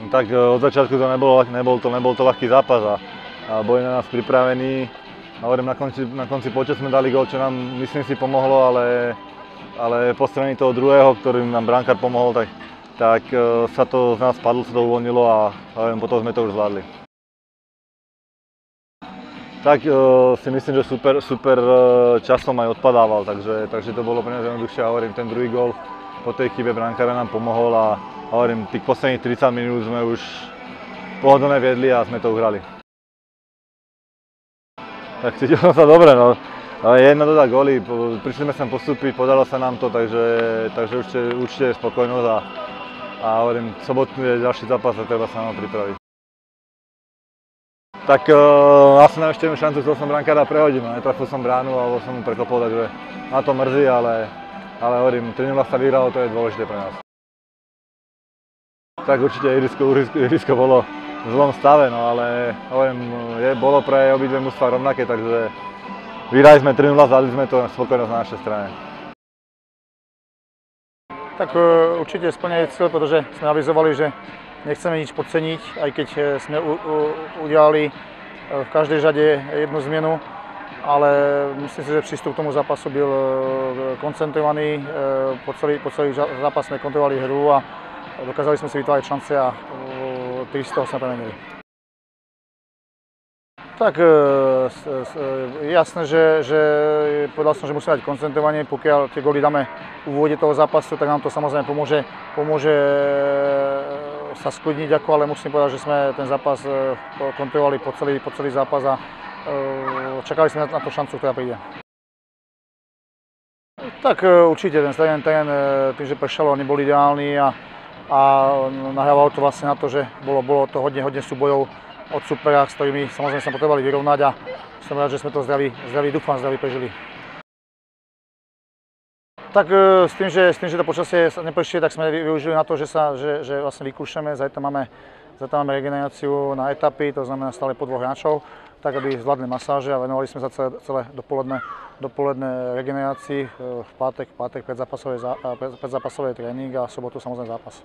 Tak od začiatku to nebol to ľahký zápas a boli na nás pripravení. A hovorím, na konci počet sme dali gól, čo nám myslím si pomohlo, ale po strane toho druhého, ktorým nám brankár pomohol, tak sa to z nás padlo, sa to uvoľnilo a hovorím, potom sme to už zvládli. Tak si myslím, že super časom aj odpadával, takže to bolo pre nás jednoduchšie. Hovorím, ten druhý gól po tej chybe brankára nám pomohol a hovorím, tých posledných 30 minút sme už pohodlne viedli a sme to uhrali. Tak cítil som sa dobre, no. Jedna dodá góly, prišli sme sem postúpiť, podalo sa nám to, takže určite je spokojnosť a hovorím, sobotný je ďalší zápas a treba sa nám pripraviť. Tak asi mám ešte jednu šancu, chcel som brankára prehodiť, no netrafil som bránu alebo som mu prekopol, takže ma to mrzí, ale hovorím, 3-0 sa vyhralo, to je dôležité pre nás. Tak určite ihrisko bolo v zlom stave, no ale hovorím, bolo pre obidve mužstvá rovnaké, takže vyhrali sme 3-0, zvládli sme to, spokojnosť na našej strane. Tak určite splňuje cieľ, pretože sme avizovali, že nechceme nič podceniť, aj keď sme udiali v každej žade jednu zmenu, ale myslím si, že prístup k tomu zápasu byl koncentrovaný, po celý zápas sme kontrolovali hru a dokázali sme si vytvárať šance a 3 z toho sme premenili. Tak jasné, že povedal som, že musíme dať koncentrovanie, pokiaľ tie góly dáme v úvode toho zápasu, tak nám to samozrejme pomôže sa skľudniť, ale musím povedať, že sme ten zápas kontrolovali po celý zápas a čakali sme na tú šancu, ktorá príde. Tak určite ten terén tým, že pršalo, nebol ideálny a nahrávalo to vlastne na to, že bolo to hodne súbojov od supera, s ktorými samozrejme sa potrebovali vyrovnať a som rád, že sme to zdraví prežili. Tak s tým, že to počasie sa nepršie, tak sme využili na to, že vlastne vykúšame, zajtra máme regeneráciu na etapy, to znamená stále po 2 hráčov, tak aby zvládli masáže a venovali sme sa celé dopoledne regenerácii, v pátek predzápasové tréning a v sobotu samozrejme zápas.